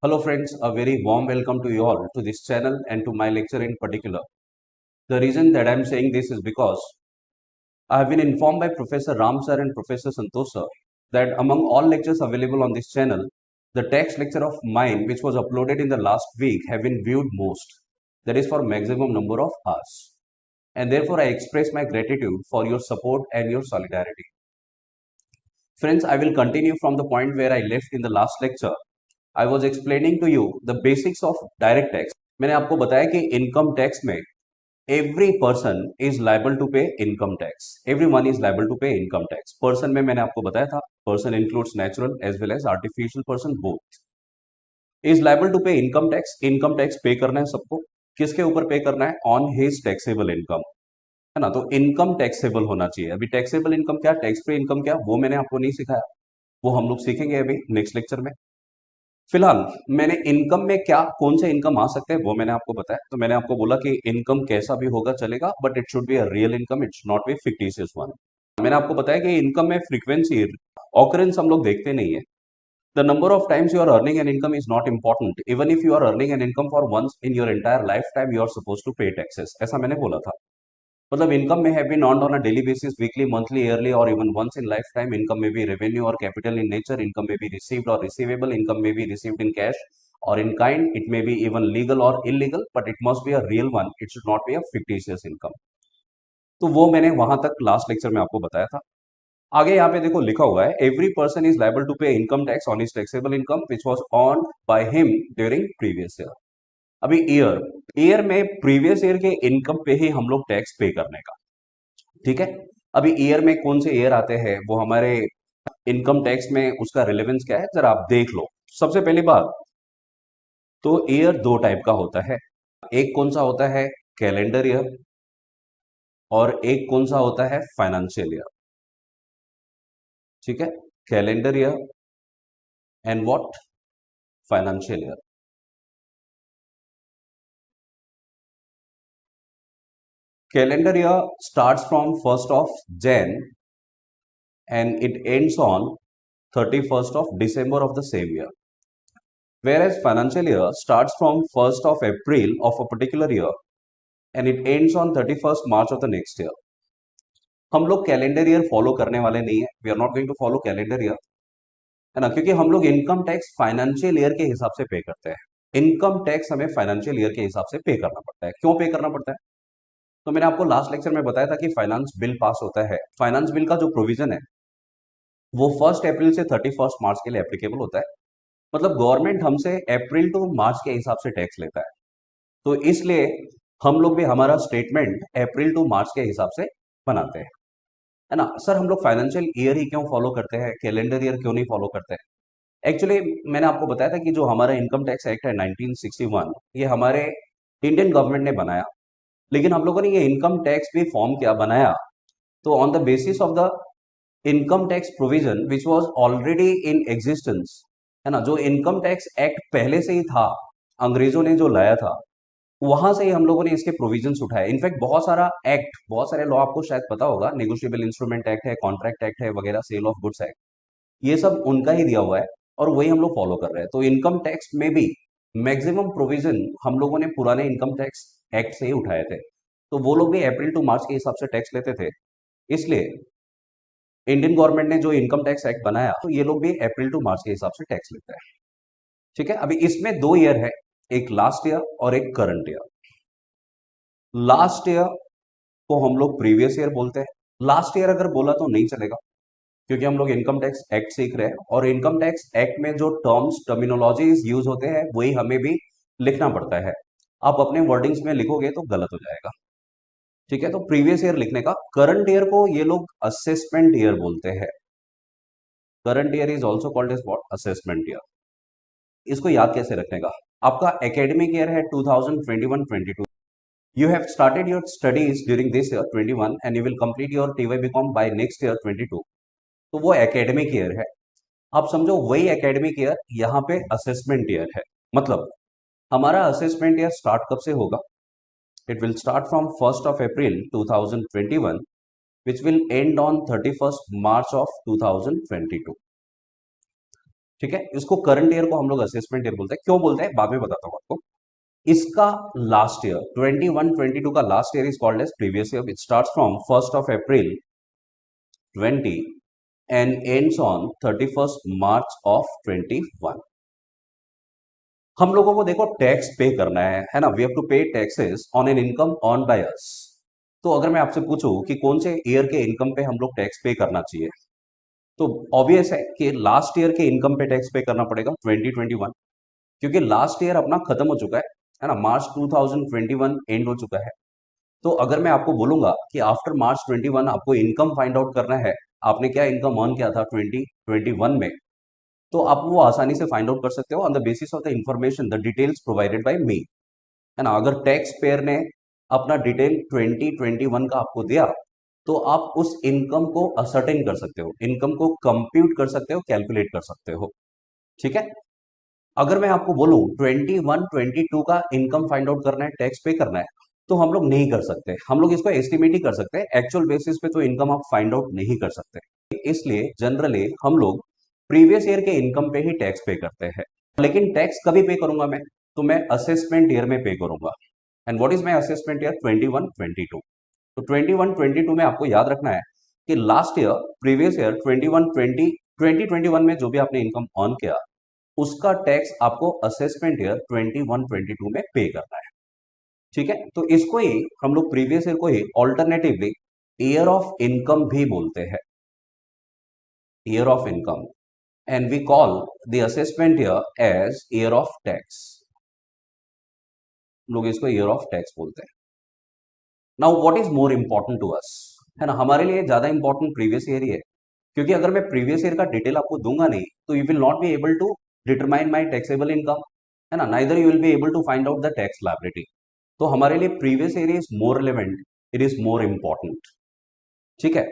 Hello friends, a very warm welcome to you all to this channel and to my lecture in particular. The reason that I am saying this is because I have been informed by Professor Ram sir and Professor Santosh sir that among all lectures available on this channel, the text lecture of mine which was uploaded in the last week have been viewed most. That is for maximum number of hours. And therefore I express my gratitude for your support and your solidarity. Friends, I will continue from the point where I left in the last lecture. I was explaining to you the basics of direct tax. मैंने आपको बताया कि income tax में every person is liable to pay income tax. Everyone is liable to pay income tax. Person में मैंने आपको बताया था, person includes natural as well as artificial person both. Is liable to pay income tax. Income tax pay करना है सबको. किसके ऊपर पे करना है? On his taxable income. है ना? तो इनकम टैक्सेबल होना चाहिए. अभी टैक्सेबल इनकम क्या, टैक्स फ्री इनकम क्या, वो मैंने आपको नहीं सिखाया. वो हम लोग सीखेंगे अभी नेक्स्ट लेक्चर में. फिलहाल मैंने इनकम में क्या कौन से इनकम आ सकते हैं वो मैंने आपको बताया. तो मैंने आपको बोला कि इनकम कैसा भी होगा चलेगा, but it should be a real income, it's not be fictitious one. मैंने आपको बताया कि इनकम में फ्रीक्वेंसी ऑकरेंस हम लोग देखते नहीं है. The number of times you are earning an income is not important. Even if you are earning an income for once in your entire life time you are suppose to pay taxes. ऐसा मैंने बोला था. मतलब income में have been earned on a daily basis, weekly, monthly, yearly और even once in life time. Income में भी revenue और कैपिटल इन नेचर. इनकम में भी रिसीव्ड और रिसीवेबल. इनकम में भी रिसीव्ड इन कैश और in kind. It may be even legal or illegal, but it must be a real one. It should not be a fictitious income. तो वो मैंने वहां तक लास्ट लेक्चर में आपको बताया था. आगे यहाँ पे देखो लिखा हुआ है, every person is liable to pay income tax on his taxable income which was earned by him during previous year. अभी ईयर ईयर में प्रीवियस ईयर के इनकम पे ही हम लोग टैक्स पे करने का. ठीक है. अभी ईयर में कौन से ईयर आते हैं वो हमारे इनकम टैक्स में उसका रिलेवेंस क्या है जरा आप देख लो. सबसे पहली बात तो ईयर दो टाइप का होता है. एक कौन सा होता है? Calendar year. और एक कौन सा होता है? Financial year. ठीक है. Calendar year and what? Financial year. Calendar year starts from 1st of Jan and it ends on 31st of December of the same year. Whereas financial year starts from 1st of April of a particular year and it ends on 31st March of the next year. हम लोग calendar year follow करने वाले नहीं है. We are not going to follow calendar year, है ना, क्योंकि हम लोग इनकम टैक्स फाइनेंशियल ईयर के हिसाब से पे करते हैं. इनकम टैक्स हमें फाइनेंशियल ईयर के हिसाब से पे करना पड़ता है. क्यों पे करना पड़ता है? तो मैंने आपको लास्ट लेक्चर में बताया था कि फाइनेंस बिल पास होता है. फाइनेंस बिल का जो प्रोविजन है वो 1st अप्रैल से 31st मार्च के लिए एप्लीकेबल होता है. मतलब गवर्नमेंट हमसे अप्रैल टू मार्च के हिसाब से टैक्स लेता है. तो इसलिए हम लोग भी हमारा स्टेटमेंट अप्रैल टू मार्च के हिसाब से बनाते हैं, है ना. सर हम लोग फाइनेंशियल ईयर ही क्यों फॉलो करते हैं, कैलेंडर ईयर क्यों नहीं फॉलो करते हैं? एक्चुअली मैंने आपको बताया था कि जो हमारा इनकम टैक्स एक्ट है 1961 ये हमारे इंडियन गवर्नमेंट ने बनाया. लेकिन हम लोगों ने ये इनकम टैक्स भी फॉर्म क्या बनाया? तो on the basis of the income tax provision which was already in existence, है ना. जो इनकम टैक्स एक्ट पहले से ही था, अंग्रेजों ने जो लाया था, वहां से ही हम लोगों ने इसके प्रोविजंस उठाए. इनफैक्ट बहुत सारा एक्ट, बहुत सारे लॉ आपको शायद पता होगा, नेगोशिएबल इंस्ट्रूमेंट एक्ट है, कॉन्ट्रैक्ट एक्ट है वगैरह, सेल ऑफ गुड्स एक्ट, ये सब उनका ही दिया हुआ है और वही हम लोग फॉलो कर रहे हैं. तो इनकम टैक्स में भी मैक्सिमम प्रोविजन हम लोगों ने पुराने इनकम टैक्स एक्ट से ही उठाए थे. तो वो लोग भी अप्रैल टू मार्च के हिसाब से टैक्स लेते थे. इसलिए इंडियन गवर्नमेंट ने जो इनकम टैक्स एक्ट बनाया तो ये लोग भी अप्रैल टू मार्च के हिसाब से टैक्स लेते हैं. ठीक है. अभी इसमें दो ईयर है, एक लास्ट ईयर और एक करंट ईयर. लास्ट ईयर को हम लोग प्रीवियस ईयर बोलते हैं. लास्ट ईयर अगर बोला तो नहीं चलेगा क्योंकि हम लोग इनकम टैक्स एक्ट सीख रहे हैं और इनकम टैक्स एक्ट में जो टर्म्स टर्मिनोलॉजीज यूज होते हैं वही हमें भी लिखना पड़ता है. आप अपने वर्डिंग्स में लिखोगे तो गलत हो जाएगा. ठीक है. तो प्रीवियस ईयर लिखने का. करंट ईयर को ये लोग असेसमेंट ईयर बोलते हैं. Current year is also called as what? Assessment year. इसको याद कैसे रखने का? आपका एकेडमिक ईयर है 2021-22. You have started your studies during this year 21 and you will complete your TY BCom by next year 22. तो वो एकेडमिक ईयर है. आप समझो वही एकेडमिक ईयर यहाँ पे असेसमेंट ईयर है. मतलब हमारा असेसमेंट ईयर स्टार्ट कब से होगा? It will start from 1st of April 2021 which will end on 31st March of 2022. ठीक है, इसको करंट ईयर को हम लोग असेसमेंट ईयर बोलते हैं। क्यों बोलते हैं बाद में बताता हूं आपको। इसका लास्ट ईयर 21-22 का last year is called as previous year, which starts from 1st of April 20 and ends on 31st March of 21। हम लोगों को देखो टैक्स पे करना है ना, we have to pay taxes on an income earn by us. तो अगर मैं आपसे पूछूं कि कौन से ईयर के इनकम पे हम लोग टैक्स पे करना चाहिए, तो ऑब्वियस है कि लास्ट ईयर के इनकम पे टैक्स पे करना पड़ेगा 2021, क्योंकि लास्ट ईयर अपना खत्म हो चुका है ना, मार्च 2021 एंड हो चुका है। तो अगर मैं आपको बोलूंगा कि आफ्टर मार्च 21 आपको इनकम फाइंड आउट करना है, आपने क्या इनकम अर्न किया था 2021 में, तो आप वो आसानी से फाइंड आउट कर सकते हो on the basis of the information the details provided by me, है ना। अगर टैक्स पेयर ने अपना डिटेल 2021 का आपको दिया, तो आप उस इनकम को असर्टेन कर सकते हो, इनकम को कंप्यूट कर सकते हो, कैलकुलेट कर सकते हो। ठीक है, अगर मैं आपको बोलूं 21-22 का इनकम फाइंड आउट करना है, टैक्स पे करना है, तो हम लोग नहीं कर सकते। हम लोग इसको एस्टिमेट ही कर सकते हैं, एक्चुअल बेसिस पे तो इनकम आप फाइंड आउट नहीं कर सकते। इसलिए जनरली हम लोग प्रीवियस ईयर के इनकम पे ही टैक्स पे करते हैं। लेकिन टैक्स कभी पे करूंगा मैं, तो मैं असेसमेंट ईयर में पे करूंगा। And what is my assessment year? 21-22। तो 21-22 में आपको याद रखना है कि लास्ट ईयर प्रीवियस ईयर 2021 में जो भी आपने इनकम अर्न किया, उसका टैक्स आपको असेसमेंट ईयर 21-22 में पे करना है। ठीक है, तो इसको ही हम लोग प्रीवियस ईयर को ही ऑल्टरनेटिवली ईयर ऑफ इनकम भी बोलते हैं, year of income, and we call the assessment year as year of tax. लोग इसको ईयर ऑफ टैक्स बोलते हैं। Now what is more important to us, है ना, हमारे लिए ज्यादा इंपॉर्टेंट प्रीवियस ईयर ही है, क्योंकि अगर मैं प्रीवियस ईयर का डिटेल आपको दूंगा नहीं, तो you will not be able to determine my taxable income, है ना, neither you will be able to find out the tax liability. तो हमारे लिए previous year is more relevant, it is more important. ठीक है,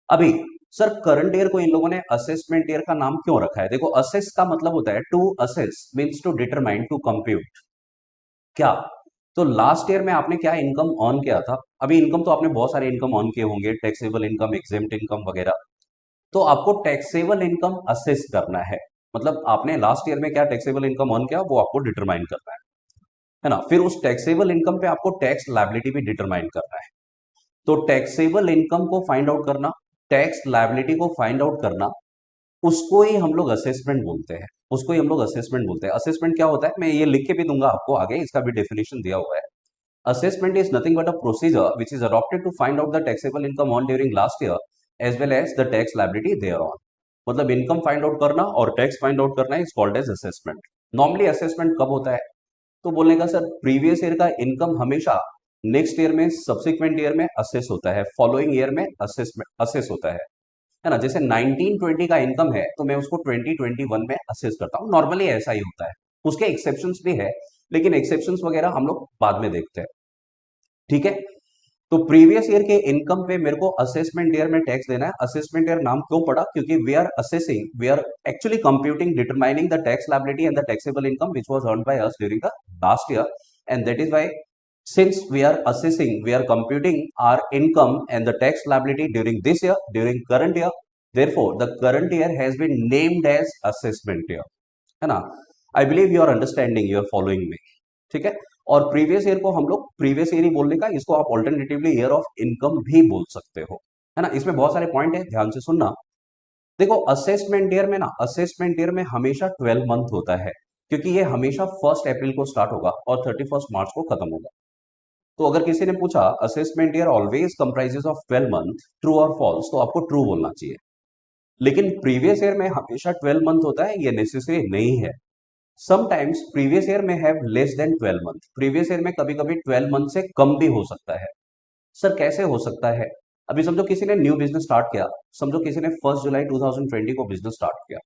अभी सर करंट ईयर को इन लोगों ने असेसमेंट ईयर का नाम क्यों रखा है? देखो, असेस का मतलब होता है to assess, means to determine, to compute. क्या? तो लास्ट ईयर में आपने क्या इनकम अर्न किया था? अभी इनकम तो आपने बहुत सारे इनकम अर्न किए होंगे, टैक्सेबल इनकम, एग्जेम्प्ट इनकम वगैरह। तो आपको टैक्सेबल इनकम असेस करना है, मतलब आपने लास्ट ईयर में क्या टैक्सेबल इनकम अर्न किया वो आपको डिटरमाइन करना है ना। फिर उस टैक्सेबल इनकम पे आपको टैक्स लायबिलिटी भी डिटरमाइन करना है। तो टैक्सेबल इनकम को फाइंड आउट करना, टैक्स लायबिलिटी को फाइंड आउट करना, उसको ही हम लोग असेसमेंट बोलते हैं, उसको ही हम लोग असेसमेंट बोलते हैं। असेसमेंट क्या होता है, मैं ये लिख के भी दूंगा आपको आगे, इसका भी डेफिनेशन दिया हुआ है। Assessment is nothing but a procedure which is adopted to find out the taxable income earned during last year as well as the tax liability thereon। मतलब इनकम फाइंड आउट करना और टैक्स फाइंड आउट करना is called as assessment. Normally assessment कब होता है? तो बोलने का सर प्रीवियस ईयर का इनकम हमेशा नेक्स्ट ईयर में, सब्सिक्वेंट ईयर में असेस होता है, फॉलोइंग ईयर में असेस होता है ना। जैसे 1920 का इनकम है तो मैं उसको 2021 में असेस करता हूँ, नॉर्मली ऐसा ही होता है। उसके एक्सेप्शंस भी है, लेकिन एक्सेप्शंस वगैरह हम लोग बाद में देखते हैं। ठीक है, तो प्रीवियस ईयर के इनकम पे मेरे को असेसमेंट ईयर में टैक्स देना है। असेसमेंट ईयर नाम क्यों पड़ा? क्योंकि we are assessing, we are actually computing, determining the tax liability and the taxable income which was earned by us during the last year, and that is why since we are assessing, we are computing our income and the tax liability during this year, during current year, therefore the current year has been named as assessment year, है ना। I believe you are understanding, you are following me। ठीक है, और previous year को हम लोग previous year ही बोलने का, इसको आप ऑल्टरनेटिवली ईयर ऑफ इनकम भी बोल सकते हो, है ना। इसमें बहुत सारे पॉइंट है, ध्यान से सुनना। देखो असेसमेंट ईयर में ना, असेसमेंट ईयर में हमेशा 12 मंथ होता है, क्योंकि ये हमेशा 1 अप्रैल को स्टार्ट होगा और 31 मार्च को खत्म होगा। तो अगर किसी ने पूछा assessment year always comprises of 12 month, true और फॉल्स, तो आपको ट्रू बोलना चाहिए। लेकिन प्रीवियस ईयर में हमेशा 12 मंथ होता है, ये नेसेसरी नहीं है। समटाइम्स प्रीवियस ईयर में have less than 12 month, previous year में कभी कभी 12 मंथ से कम भी हो सकता है। सर कैसे हो सकता है? अभी समझो किसी ने न्यू बिजनेस स्टार्ट किया, समझो किसी ने 1 जुलाई 2020 को बिजनेस स्टार्ट किया,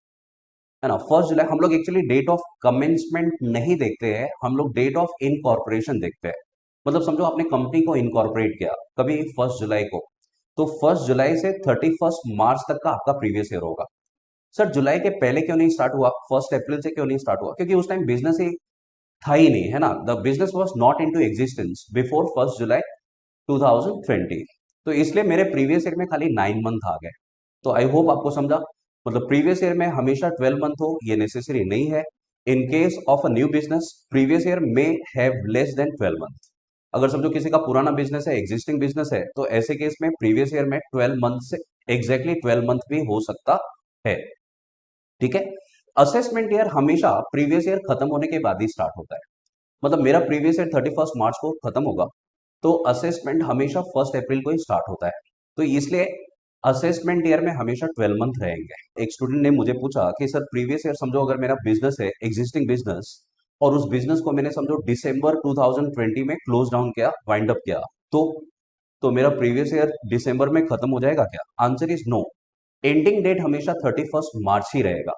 है ना। 1 जुलाई, हम लोग एक्चुअली डेट ऑफ कमेंसमेंट नहीं देखते हैं, हम लोग डेट ऑफ इनकॉर्पोरेशन देखते हैं। मतलब समझो आपने कंपनी को इनकॉर्पोरेट किया कभी 1 जुलाई को, तो 1 जुलाई से 31 मार्च तक का आपका प्रीवियस ईयर होगा। सर जुलाई के पहले क्यों नहीं स्टार्ट हुआ, 1 अप्रैल से क्यों नहीं स्टार्ट हुआ? क्योंकि उस टाइम बिजनेस ही था ही नहीं, है ना। The business was not in to existence before 1 July 2020। तो इसलिए मेरे प्रीवियस ईयर में खाली 9 मंथ आ गए। तो आई होप आपको समझा। मतलब प्रीवियस ईयर में हमेशा 12 मंथ हो ये नेसेसरी नहीं है। In case of a new business previous year में हैव लेस देन 12 मंथ। अगर समझो किसी का पुराना बिजनेस है, एग्जिस्टिंग बिजनेस है, तो ऐसे केस में प्रीवियस ईयर में 12 मंथ से एग्जैक्टली 12 मंथ भी हो सकता है। ठीक है। असेसमेंट ईयर हमेशा प्रीवियस ईयर खत्म होने के बाद ही स्टार्ट होता है। मतलब मेरा प्रीवियस ईयर 31 मार्च को खत्म होगा, तो असेसमेंट हमेशा 1 अप्रैल को ही स्टार्ट होता है। तो इसलिए असेसमेंट ईयर में हमेशा 12 मंथ रहेंगे। एक स्टूडेंट ने मुझे पूछा कि सर प्रीवियस ईयर समझो अगर मेरा बिजनेस है, एग्जिस्टिंग बिजनेस, और उस बिजनेस को मैंने समझो दिसंबर 2020 में क्लोज डाउन किया, वाइंड अप किया, तो मेरा प्रीवियस ईयर दिसंबर में खत्म हो जाएगा क्या? Answer is no. Ending date हमेशा 31 मार्च ही रहेगा।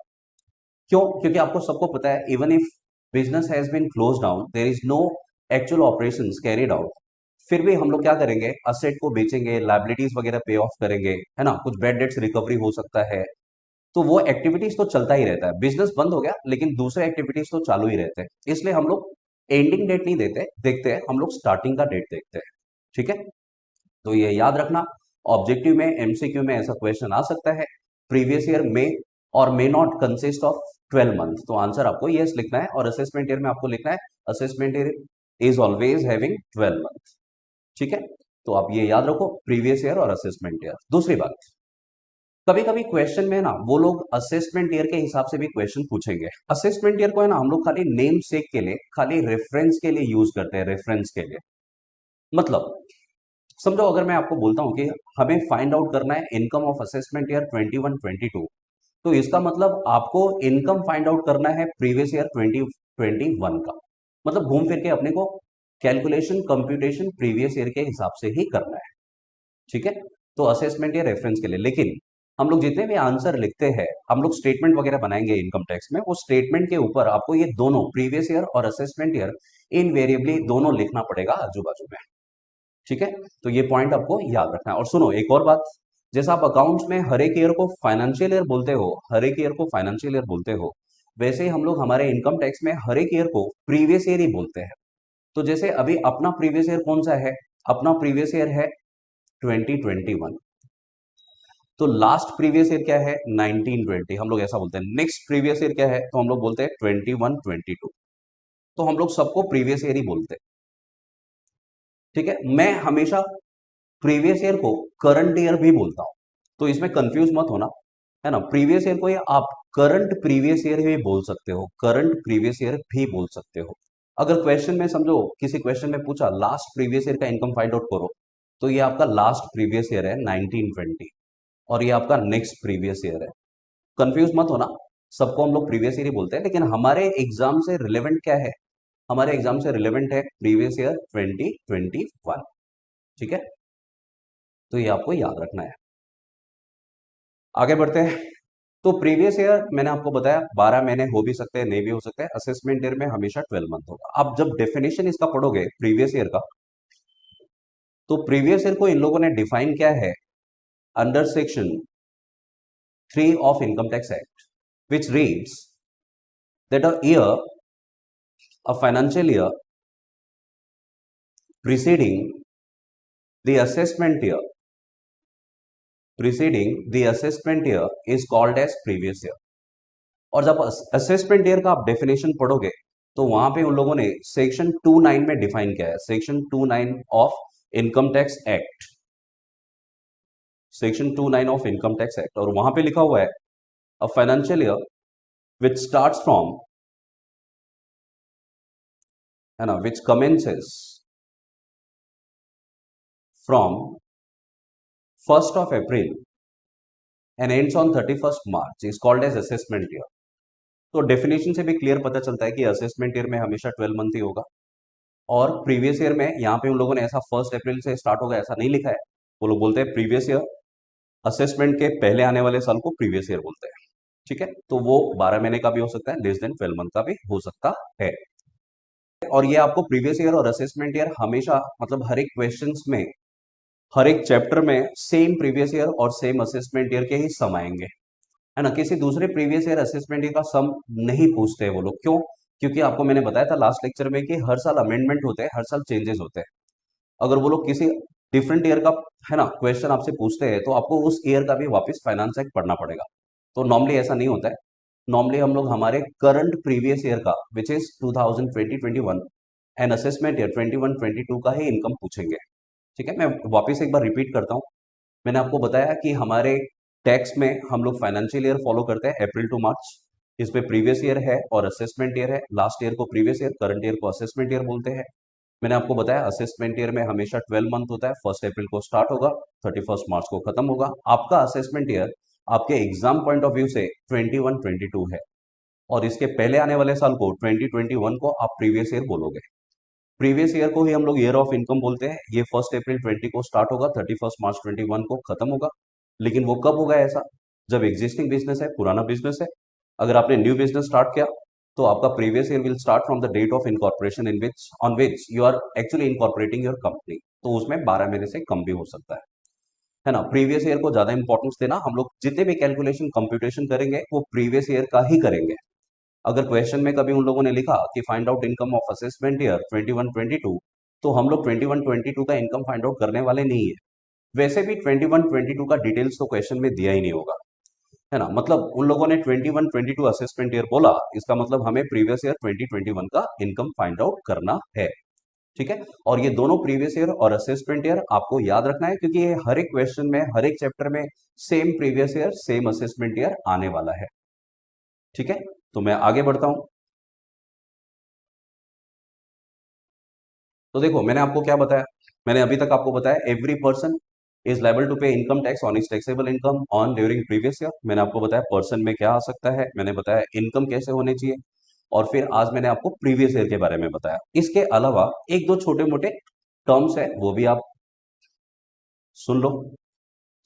क्यों? क्योंकि आपको सबको पता है even if business has been close down, there is no actual operations carried out, फिर भी हम लोग क्या करेंगे, असेट को बेचेंगे, लाइबिलिटीज वगैरह पे ऑफ करेंगे, है ना, कुछ बैड डेट्स रिकवरी हो सकता है, तो वो एक्टिविटीज तो चलता ही रहता है। बिजनेस बंद हो गया लेकिन दूसरे एक्टिविटीज तो चालू ही रहते हैं। इसलिए हम लोग एंडिंग डेट नहीं देते देखते हैं, हम लोग स्टार्टिंग का डेट देखते हैं। ठीक है, तो ये याद रखना। ऑब्जेक्टिव में, एमसीक्यू में ऐसा क्वेश्चन आ सकता है, प्रीवियस ईयर में और may not consist of 12 month, तो आंसर आपको यस लिखना है। और असेसमेंट ईयर में आपको लिखना है assessment year is always having 12 month. ठीक है, तो आप ये याद रखो, प्रीवियस ईयर और असेसमेंट ईयर। दूसरी बात, कभी कभी क्वेश्चन में ना वो लोग असेसमेंट ईयर के हिसाब से भी क्वेश्चन पूछेंगे। असेसमेंट ईयर को है ना हम लोग खाली नेम सेक के लिए, खाली रेफरेंस के लिए यूज करते हैं, रेफरेंस के लिए। मतलब समझो अगर मैं आपको बोलता हूं कि हमें फाइंड आउट करना है इनकम ऑफ असेसमेंट ईयर 21-22, तो इसका मतलब आपको इनकम फाइंड आउट करना है प्रीवियस ईयर 2021 का। मतलब घूम फिर के अपने को कैलकुलेशन, कंप्यूटेशन प्रीवियस ईयर के हिसाब से ही करना है। ठीक है, तो असेसमेंट या रेफरेंस के लिए। लेकिन हम लोग जितने भी आंसर लिखते हैं, हम लोग स्टेटमेंट वगैरह बनाएंगे इनकम टैक्स में, वो स्टेटमेंट के ऊपर आपको ये दोनों प्रीवियस ईयर और असेसमेंट ईयर इनवेरिएबली दोनों लिखना पड़ेगा आजू बाजू में। ठीक है, तो ये पॉइंट आपको याद रखना है। और सुनो एक और बात, जैसा आप अकाउंट्स में हर एक ईयर को फाइनेंशियल ईयर बोलते हो, हर एक ईयर को फाइनेंशियल ईयर बोलते हो, वैसे ही हम लोग हमारे इनकम टैक्स में हर एक ईयर को प्रीवियस ईयर ही बोलते हैं। तो जैसे अभी अपना प्रीवियस ईयर कौन सा है? अपना प्रीवियस ईयर है 2021। तो लास्ट प्रीवियस ईयर क्या है? 1920, हम लोग ऐसा बोलते हैं। नेक्स्ट प्रीवियस ईयर क्या है? तो हम लोग बोलते हैं 21-22। तो हम लोग सबको प्रीवियस ईयर ही बोलते हैं। ठीक है, मैं हमेशा प्रीवियस ईयर को करंट ईयर भी बोलता हूं, तो इसमें कंफ्यूज मत होना, है ना। प्रीवियस ईयर को ये आप करंट प्रीवियस ईयर भी बोल सकते हो, करंट प्रीवियस ईयर भी बोल सकते हो। अगर क्वेश्चन में समझो किसी क्वेश्चन में पूछा लास्ट प्रीवियस ईयर का इनकम फाइंड आउट करो, तो ये आपका लास्ट प्रीवियस ईयर है 1920, और ये आपका नेक्स्ट प्रीवियस ईयर है। कंफ्यूज मत होना, सबको हम लोग प्रीवियस ईयर ही बोलते हैं, लेकिन हमारे एग्जाम से रिलेवेंट क्या है? हमारे एग्जाम से रिलेवेंट है प्रीवियस ईयर 2021। ठीक है, तो ये आपको याद रखना है। आगे बढ़ते हैं। तो प्रीवियस ईयर मैंने आपको बताया 12 महीने हो भी सकते हैं, नहीं भी हो सकते हैं। असेसमेंट ईयर में हमेशा 12 मंथ होगा। अब जब डेफिनेशन इसका पढ़ोगे प्रीवियस ईयर का, तो प्रीवियस ईयर को इन लोगों ने डिफाइन किया है under section 3 of income tax act, which reads that a year, a financial year preceding the assessment year, preceding the assessment year is called as previous year। और जब assessment year का आप definition पढ़ोगे, तो वहां पे उन लोगों ने सेक्शन 29 में डिफाइन किया है, section 29 of income tax act, section 29 of income tax act, और वहां पे लिखा हुआ है a financial year which starts from, है ना, which commences from 1 April and ends on 31 March is called as assessment year. तो डेफिनेशन से भी क्लियर पता चलता है कि असेसमेंट ईयर में हमेशा 12 मंथ ही होगा। और प्रीवियस ईयर में यहाँ पे उन लोगों ने ऐसा 1 अप्रैल से स्टार्ट होगा ऐसा नहीं लिखा है, वो लोग बोलते हैं प्रीवियस ईयर, असेसमेंट के पहले आने वाले साल को प्रीवियस ईयर बोलते हैं। ठीक है, तो वो 12 महीने का भी हो सकता है, लेस देन 12 मंथ का भी हो सकता है। और ये आपको प्रीवियस ईयर और असेसमेंट ईयर हमेशा, मतलब हर एक क्वेश्चन में, हर एक चैप्टर में सेम प्रीवियस ईयर और सेम असेसमेंट ईयर के ही सम आएंगे, है ना। किसी दूसरे प्रीवियस ईयर असेसमेंट ईयर का सम नहीं पूछते हैं वो लोग। क्यों? क्योंकि आपको मैंने बताया था लास्ट लेक्चर में कि हर साल अमेंडमेंट होते हैं, हर साल चेंजेस होते हैं। अगर वो लोग किसी डिफरेंट ईयर का, है ना, क्वेश्चन आपसे पूछते हैं, तो आपको उस ईयर का भी वापस फाइनेंस एक्ट पढ़ना पड़ेगा। तो नॉर्मली ऐसा नहीं होता है। नॉर्मली हम लोग हमारे करंट प्रीवियस ईयर का which is 2020-21 and assessment year 21-22 का ही इनकम पूछेंगे। ठीक है, मैं वापस एक बार रिपीट करता हूँ। मैंने आपको बताया कि हमारे टैक्स में हम लोग फाइनेंशियल ईयर फॉलो करते हैं अप्रैल टू मार्च। इसमें प्रीवियस ईयर है और असेसमेंट ईयर है। लास्ट ईयर को प्रीवियस ईयर, करंट ईयर को असेसमेंट ईयर बोलते हैं। मैंने आपको बताया असेसमेंट ईयर में हमेशा 12 मंथ होता है। 1 अप्रैल को स्टार्ट होगा, 31 मार्च को खत्म होगा। आपका असेसमेंट ईयर आपके एग्जाम पॉइंट ऑफ व्यू से 21-22 है और इसके पहले आने वाले साल को 2021 को आप प्रीवियस ईयर बोलोगे। प्रीवियस ईयर को ही हम लोग ईयर ऑफ इनकम बोलते हैं। ये 1 अप्रैल 20 को स्टार्ट होगा, 31 मार्च 21 को खत्म होगा। लेकिन वो कब होगा ऐसा? जब एग्जिस्टिंग बिजनेस है, पुराना बिजनेस है। अगर आपने न्यू बिजनेस स्टार्ट किया तो आपका previous year will start from the date of incorporation in which on which you are actually incorporating your company. तो उसमें 12 महीने से कम भी हो सकता है ना। प्रीवियस ईयर को ज्यादा इंपॉर्टेंस देना। हम लोग जितने भी कैलकुलेशन कंप्यूटेशन करेंगे वो प्रीवियस ईयर का ही करेंगे। अगर क्वेश्चन में कभी उन लोगों ने लिखा कि find out income of assessment year 21-22, तो हम लोग 21-22 का इनकम फाइंड आउट करने वाले नहीं है। वैसे भी 21-22 का डिटेल्स तो क्वेश्चन में दिया ही नहीं होगा, है ना। मतलब उन लोगों ने 21-22 असेसमेंट ईयर बोला, इसका मतलब हमें प्रीवियस ईयर 2021 का इनकम फाइंड आउट करना है। ठीक है, और ये दोनों प्रीवियस ईयर और असेसमेंट ईयर आपको याद रखना है, क्योंकि ये हर एक क्वेश्चन में, हर एक चैप्टर में same previous year same assessment year आने वाला है। ठीक है, तो मैं आगे बढ़ता हूं। तो देखो, मैंने आपको क्या बताया? मैंने अभी तक आपको बताया every person is liable to pay income tax on is taxable income on during previous year. मैंने आपको बताया पर्सन में क्या आ सकता है, मैंने बताया इनकम कैसे होनी चाहिए, और फिर आज मैंने आपको प्रीवियस ईयर के बारे में बताया। इसके अलावा एक दो छोटे मोटे टर्म्स है, वो भी आप सुन लो।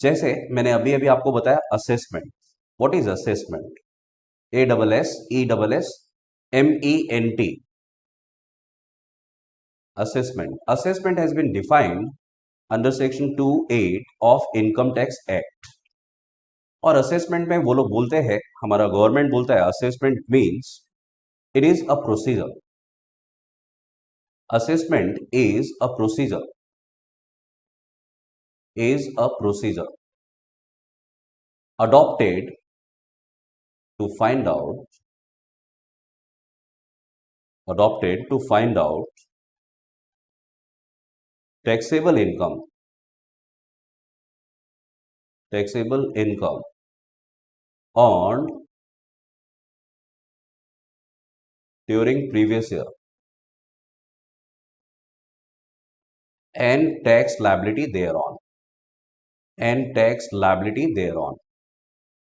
जैसे मैंने अभी अभी आपको बताया assessment. What is assessment? ASSESSMENT। assessment assessment has been defined under section 28 of income tax act। और असेसमेंट में वो लोग बोलते हैं, हमारा गवर्नमेंट बोलता है assessment means it is a procedure. Assessment is a procedure adopted to find out taxable income earned during previous year and tax liability thereon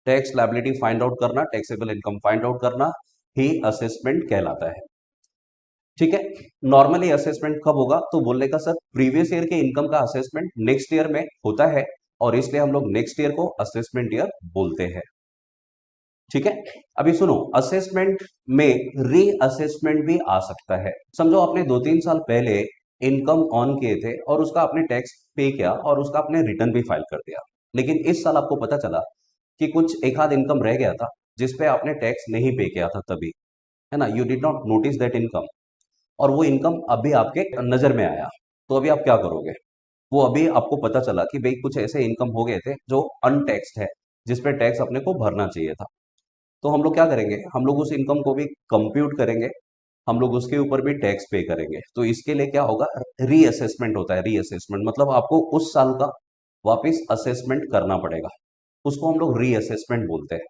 tax liability find out करना, टैक्सेबल इनकम फाइंड आउट करना ही assessment कहलाता है। ठीक है, normally assessment कब होगा? तो बोलने का सर प्रीवियस ईयर के इनकम का असेसमेंट नेक्स्ट ईयर में होता है और इसलिए हम लोग नेक्स्ट ईयर को असेसमेंट ईयर बोलते हैं। ठीक है, अभी सुनो, असेसमेंट में रीअसेसमेंट भी आ सकता है। समझो आपने 2-3 साल पहले इनकम ऑन किए थे और उसका आपने टैक्स पे किया और उसका आपने रिटर्न भी फाइल कर दिया, लेकिन इस साल आपको पता चला कि कुछ एक आध इनकम रह गया था जिसपे आपने टैक्स नहीं पे किया था तभी, है ना। You did not notice that income, और वो इनकम अभी आपके नजर में आया, तो अभी आप क्या करोगे? वो अभी आपको पता चला कि भाई कुछ ऐसे इनकम हो गए थे जो अनटैक्स्ड है, जिसपे टैक्स अपने को भरना चाहिए था। तो हम लोग क्या करेंगे? हम लोग उस इनकम को भी कंप्यूट करेंगे, हम लोग उसके ऊपर भी टैक्स पे करेंगे। तो इसके लिए क्या होगा? रीअसेसमेंट होता है। रीअसेसमेंट मतलब आपको उस साल का वापस असेसमेंट करना पड़ेगा, उसको हम लोग रीअसेसमेंट बोलते हैं।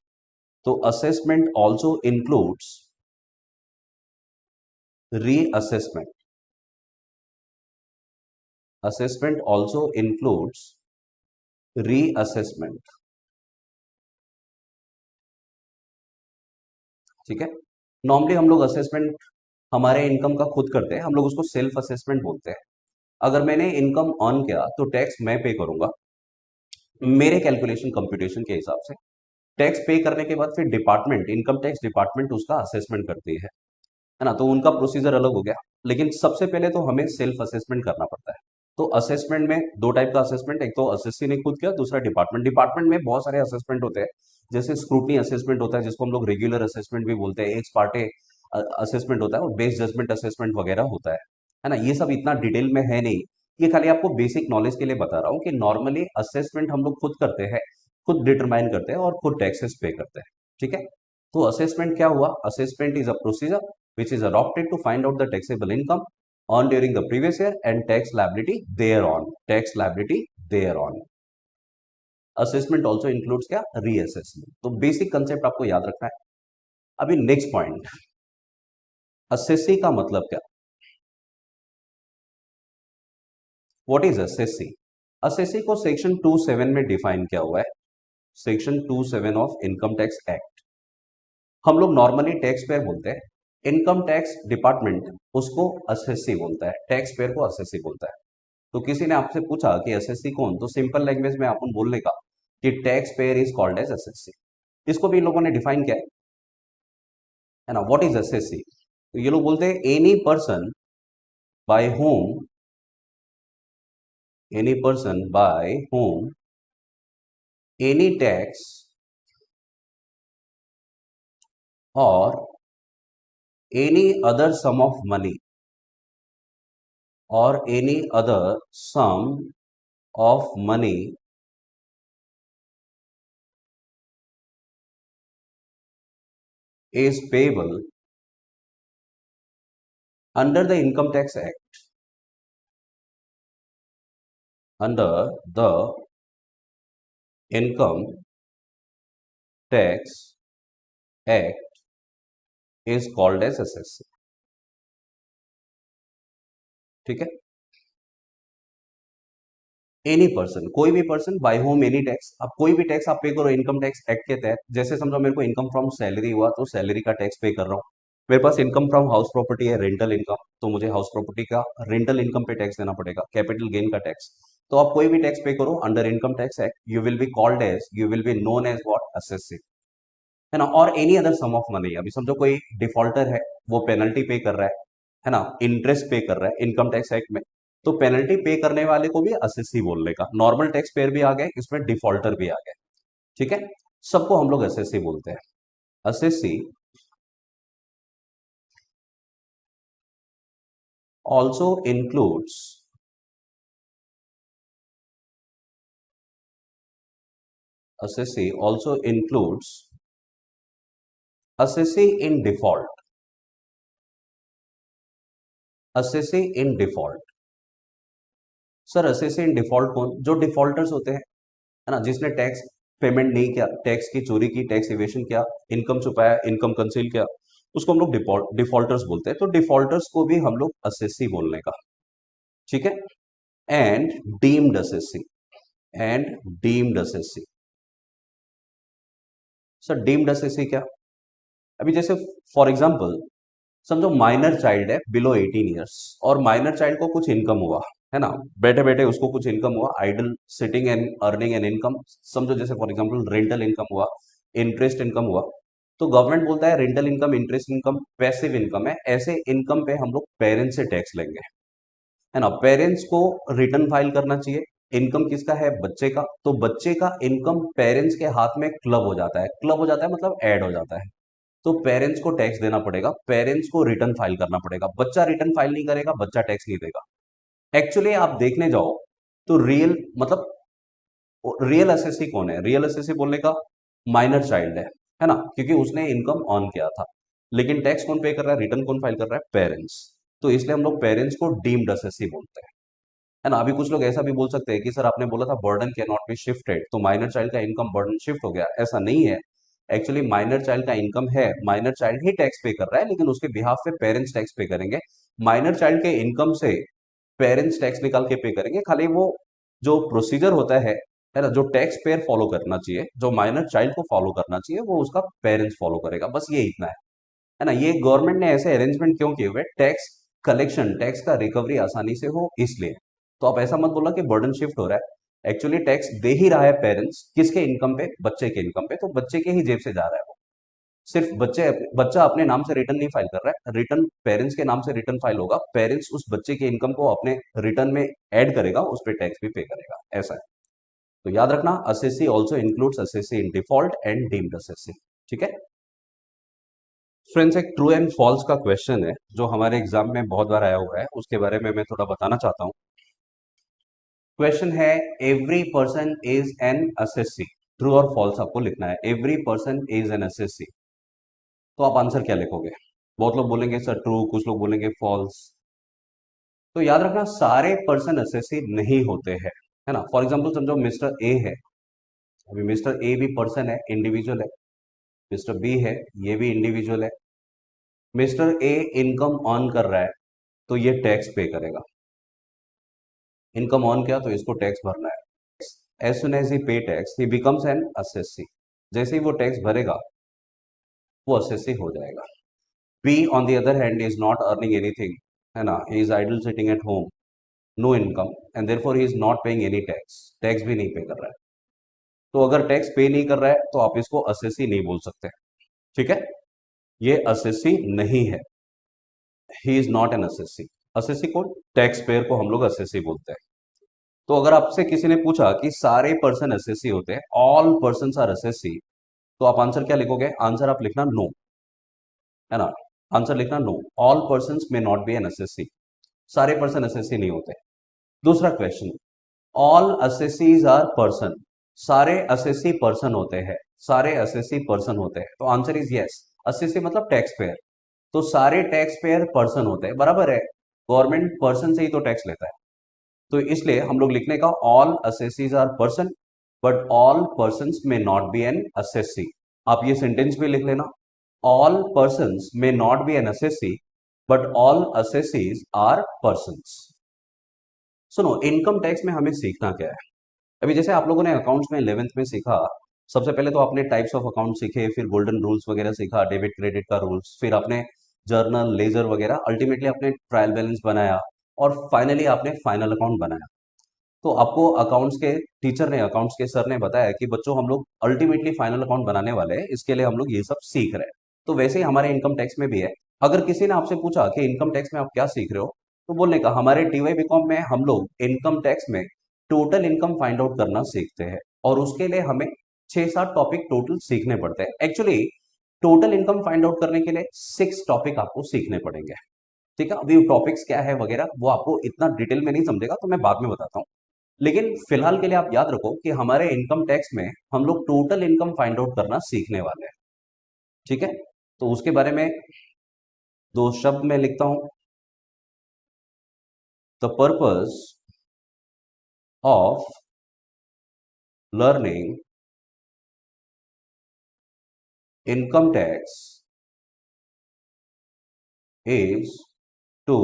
तो assessment also includes reassessment. Assessment also includes reassessment. ठीक है, नॉर्मली हम लोग असेसमेंट हमारे इनकम का खुद करते हैं, हम लोग उसको सेल्फ असेसमेंट बोलते हैं। अगर मैंने इनकम अर्न किया तो टैक्स मैं पे करूंगा मेरे कैलकुलेशन कंप्यूटेशन के हिसाब से। टैक्स पे करने के बाद फिर डिपार्टमेंट, इनकम टैक्स डिपार्टमेंट उसका असेसमेंट करती है ना। तो उनका प्रोसीजर अलग हो गया, लेकिन सबसे पहले तो हमें सेल्फ असेसमेंट करना पड़ता है। तो असेसमेंट में दो टाइप का असेसमेंट, एक तो असेसी ने खुद किया, दूसरा डिपार्टमेंट में बहुत सारे असेसमेंट होते हैं। जैसे स्क्रूटनी असेसमेंट होता है जिसको हम लोग रेगुलर असेसमेंट भी बोलते हैं, एक्स पार्टे असेसमेंट होता है और बेस जजमेंट असेसमेंट वगैरह होता है ना। ये सब इतना डिटेल में है नहीं, ये खाली आपको बेसिक नॉलेज के लिए बता रहा हूँ कि नॉर्मली असेसमेंट हम लोग खुद करते हैं। खुद डिटरमाइन करते हैं और खुद टैक्सेस पे करते हैं। ठीक है, तो असेसमेंट क्या हुआ? Assessment is a procedure which is adopted to find out the taxable income on during the previous year and tax liability thereon. Tax liability thereon. Assessment also includes क्या? Reassessment. तो बेसिक कंसेप्ट आपको याद रखना है। अभी next point, assessee का मतलब क्या? What is assessee? असेसी को सेक्शन 27 में डिफाइन किया हुआ है, section 27 of income tax act. हम लोग नॉर्मली टैक्स पेयर बोलते हैं, इनकम टैक्स डिपार्टमेंट उसको असेसी बोलता है, टैक्स पेयर को असेसी बोलता है। तो किसी ने आपसे पूछा कि एसएससी कौन, तो सिंपल लैंग्वेज में अपन बोलने का कि tax payer is called as assessee. इसको भी इन लोगों ने डिफाइन किया है ना, व्हाट इज एसएससी? तो ये लोग बोलते हैं any person by home any tax और any other sum of money or any other sum of money is payable under the Income Tax Act. Under the Income Tax Act is called as SSC. ठीक है, any person, कोई भी पर्सन, by home any tax. अब कोई भी tax आप पे करो इनकम टैक्स एक्ट के तहत। जैसे समझो मेरे को इनकम फ्रॉम सैलरी हुआ तो सैलरी का टैक्स पे कर रहा हूँ। मेरे पास इनकम फ्रॉम हाउस प्रॉपर्टी है, रेंटल इनकम, तो मुझे हाउस प्रॉपर्टी का रेंटल इनकम पे टैक्स देना पड़ेगा, कैपिटल गेन का टैक्स। तो आप कोई भी टैक्स पे करो under income tax act, you will be called as, you will be known as what? Assessee, है ना। और any other sum of money, अभी समझो कोई डिफॉल्टर है, वो पेनल्टी पे कर रहा है ना, इंटरेस्ट पे कर रहा है इनकम टैक्स एक्ट में, तो पेनल्टी पे करने वाले को भी असेसी बोलने का। नॉर्मल टैक्स पेयर भी आ गए, इसमें डिफॉल्टर भी आ गए। ठीक है, सबको हम लोग असेसी बोलते हैं। Assessee also includes assessee also includes assessee in default, assessee in default। Sir assessee in default कौन? जो डिफॉल्टर्स होते हैं, है ना, जिसने टैक्स पेमेंट नहीं किया, टैक्स की चोरी की, टैक्स इवेशन किया, इनकम छुपाया, इनकम कंसील किया, उसको हम लोग डिफॉल्टर्स बोलते हैं। तो डिफॉल्टर्स को भी हम लोग असेसी बोलने का। ठीक है, and deemed assessee, and deemed assessee. Sir deemed assessee क्या? अभी जैसे फॉर एग्जांपल समझो माइनर चाइल्ड है बिलो 18 ईयर्स, और माइनर चाइल्ड को कुछ इनकम हुआ, है ना, बैठे बैठे उसको कुछ इनकम हुआ, idle sitting and earning an income. समझो जैसे फॉर एग्जांपल रेंटल इनकम हुआ, इंटरेस्ट इनकम हुआ, तो गवर्नमेंट बोलता है rental income, interest income passive income है, ऐसे इनकम पे हम लोग पेरेंट्स से टैक्स लेंगे, है ना। पेरेंट्स को रिटर्न फाइल करना चाहिए। इनकम किसका है? बच्चे का। तो बच्चे का इनकम पेरेंट्स के हाथ में क्लब हो जाता है, क्लब हो जाता है मतलब ऐड हो जाता है, तो पेरेंट्स को टैक्स देना पड़ेगा, पेरेंट्स को रिटर्न फाइल करना पड़ेगा। बच्चा रिटर्न फाइल नहीं करेगा, बच्चा टैक्स नहीं देगा। एक्चुअली आप देखने जाओ तो रियल असेसी कौन है? रियल असेसी बोलने का माइनर चाइल्ड है ना, क्योंकि उसने इनकम ऑन किया था। लेकिन टैक्स कौन पे कर रहा है, रिटर्न कौन फाइल कर रहा है? पेरेंट्स। तो इसलिए हम लोग पेरेंट्स को डीम्ड असेसी बोलते हैं, है ना। अभी कुछ लोग ऐसा भी बोल सकते हैं कि सर आपने बोला था burden can not be shifted, तो माइनर चाइल्ड का इनकम बर्डन शिफ्ट हो गया। ऐसा नहीं है, एक्चुअली माइनर चाइल्ड का इनकम है, माइनर चाइल्ड ही टैक्स पे कर रहा है, लेकिन उसके बिहाफ पे पेरेंट्स टैक्स पे करेंगे। माइनर चाइल्ड के इनकम से पेरेंट्स टैक्स निकाल के पे करेंगे। खाली वो जो प्रोसीजर होता है ना, जो टैक्स पेयर फॉलो करना चाहिए, जो माइनर चाइल्ड को फॉलो करना चाहिए, वो उसका पेरेंट्स फॉलो करेगा, बस ये इतना है ना। ये गवर्नमेंट ने ऐसे अरेंजमेंट क्यों किए हुए? टैक्स कलेक्शन, टैक्स का रिकवरी आसानी से हो इसलिए। तो आप ऐसा मत बोला कि बर्डन शिफ्ट हो रहा है, एक्चुअली टैक्स दे ही रहा है पेरेंट्स, किसके इनकम पे? बच्चे के इनकम पे, तो बच्चे के ही जेब से जा रहा है वो। सिर्फ बच्चा अपने नाम से रिटर्न नहीं फाइल कर रहा है, रिटर्न पेरेंट्स के नाम से रिटर्न फाइल होगा, पेरेंट्स उस बच्चे के इनकम को अपने रिटर्न में ऐड करेगा, उस पर टैक्स भी पे करेगा, ऐसा है। तो याद रखना, assessee also includes assessee in default and deemed assessee. ठीक है फ्रेंड्स, एक ट्रू एंड फॉल्स का क्वेश्चन है जो हमारे एग्जाम में बहुत बार आया हुआ है, उसके बारे में मैं थोड़ा बताना चाहता हूँ। क्वेश्चन है, every person is an assessee. True और फॉल्स आपको लिखना है। Every person is an SSC, तो आप आंसर क्या लिखोगे? बहुत लोग बोलेंगे सर ट्रू, कुछ लोग बोलेंगे फॉल्स। तो याद रखना सारे पर्सन एसएससी नहीं होते हैं, है ना। फॉर एग्जाम्पल समझो मिस्टर ए है, अभी मिस्टर ए भी पर्सन है, इंडिविजुअल है। मिस्टर बी है, ये भी इंडिविजुअल है। मिस्टर ए इनकम अर्न कर रहा है, तो ये टैक्स पे करेगा। इनकम अर्न किया तो इसको टैक्स भरना है। As soon as he pay tax he becomes an assessee, जैसे ही वो टैक्स भरेगा वो एसएससी हो जाएगा। B on the other hand is not earning anything, है ना, he is idle sitting at home, no income, and therefore he is not paying any tax, tax भी नहीं पे कर रहा है। तो अगर टैक्स पे नहीं कर रहा है तो आप इसको एसएससी नहीं बोल सकते, ठीक है। ये एसएससी नहीं है, ही is not an SSC. SSC को, टैक्स पेयर को हम लोग एसएससी बोलते हैं। तो अगर आपसे किसी ने पूछा कि सारे पर्सन एसएससी होते हैं, ऑल पर्सन आर एसएससी, तो आप आंसर क्या लिखोगे? आंसर आप लिखना नो, है ना। आंसर लिखना नो, ऑल पर्सन में नॉट बी एन एसएससी, सारे पर्सन एसएससी नहीं होते। दूसरा क्वेश्चन, ऑल एसएससीज आर पर्सन, सारे एसएससी पर्सन होते हैं, सारे एसएससी पर्सन होते हैं, तो आंसर इज यस। एसएससी मतलब टैक्स पेयर, तो सारे टैक्स पेयर पर्सन होते हैं, बराबर है। गवर्नमेंट पर्सन से ही तो टैक्स लेता है, तो इसलिए हम लोग लिखने का ऑल एसएससीज are person but all persons में नॉट बी एन एसएससी। आप ये सेंटेंस भी लिख लेना, ऑल पर्सन्स में not be an SSC but all एसएससीज आर पर्सन्स। सुनो, इनकम टैक्स में हमें सीखना क्या है? अभी जैसे आप लोगों ने अकाउंट्स में 11th में सीखा, सबसे पहले तो आपने टाइप्स ऑफ अकाउंट सीखे, फिर गोल्डन रूल्स वगैरह सीखा, डेबिट क्रेडिट का रूल्स, फिर आपने जर्नल, लेजर वगैरह, अल्टीमेटली आपने ट्रायल बैलेंस बनाया और फाइनली आपने फाइनल अकाउंट बनाया। तो आपको अकाउंट्स के टीचर ने, अकाउंट्स के सर ने बताया कि बच्चों हम लोग अल्टीमेटली फाइनल अकाउंट बनाने वाले हैं, इसके लिए हम लोग ये सब सीख रहे हैं। तो वैसे ही हमारे इनकम टैक्स में भी है। अगर किसी ने आपसे पूछा कि इनकम टैक्स में आप क्या सीख रहे हो, तो बोलने का हमारे टीवाई बीकॉम में हम लोग इनकम टैक्स में टोटल इनकम फाइंड आउट करना सीखते हैं, और उसके लिए हमें 6-7 टॉपिक टोटल सीखने पड़ते हैं। Actually total income find out करने के लिए 6 टॉपिक आपको सीखने पड़ेंगे, ठीक है। अभी टॉपिक्स क्या है वगैरह वो आपको इतना डिटेल में नहीं समझेगा, तो मैं बाद में बताता हूँ। लेकिन फिलहाल के लिए आप याद रखो कि हमारे इनकम टैक्स में हम लोग टोटल इनकम फाइंड आउट करना सीखने वाले हैं, ठीक है। तो उसके बारे में 2 शब्द में लिखता हूं। The purpose of learning income tax is to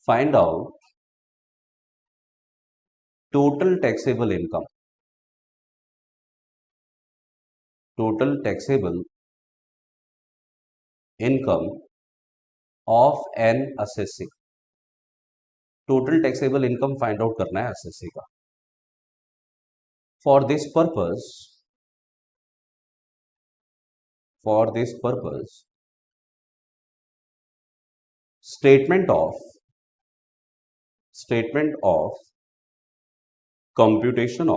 find out total taxable income, total taxable income of an assessee। Total taxable income find out करना है एसएससी का। For this purpose, for this purpose statement of computation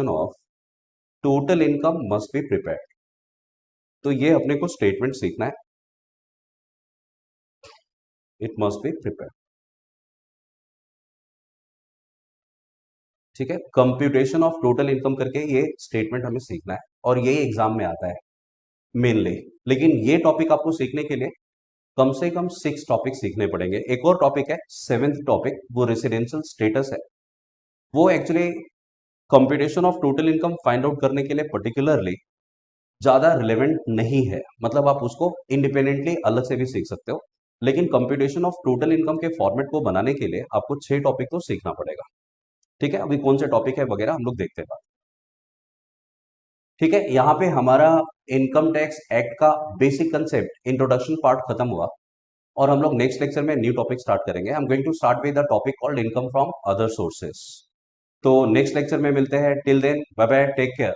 of total income must be prepared. तो ये अपने को statement सीखना है, it must be prepared, ठीक है। कंप्यूटेशन ऑफ टोटल इनकम करके ये स्टेटमेंट हमें सीखना है, और ये एग्जाम में आता है मेनली। लेकिन ये टॉपिक आपको सीखने के लिए कम से कम 6 टॉपिक सीखने पड़ेंगे। एक और टॉपिक है 7th टॉपिक, वो रेसिडेंशियल स्टेटस है। वो actually computation of total income find out करने के लिए पर्टिकुलरली ज्यादा रिलेवेंट नहीं है, मतलब आप उसको इंडिपेंडेंटली अलग से भी सीख सकते हो। लेकिन कंप्यूटेशन ऑफ टोटल इनकम के फॉर्मेट को बनाने के लिए आपको 6 टॉपिक तो सीखना पड़ेगा, ठीक है। अभी कौन से टॉपिक है वगैरह हम लोग देखते हैं, ठीक है। यहाँ पे हमारा इनकम टैक्स एक्ट का बेसिक कंसेप्ट इंट्रोडक्शन पार्ट खत्म हुआ, और हम लोग नेक्स्ट लेक्चर में न्यू टॉपिक स्टार्ट करेंगे। I am going to start with the topic called income from other sources. तो नेक्स्ट लेक्चर में मिलते हैं, till then bye bye, take care.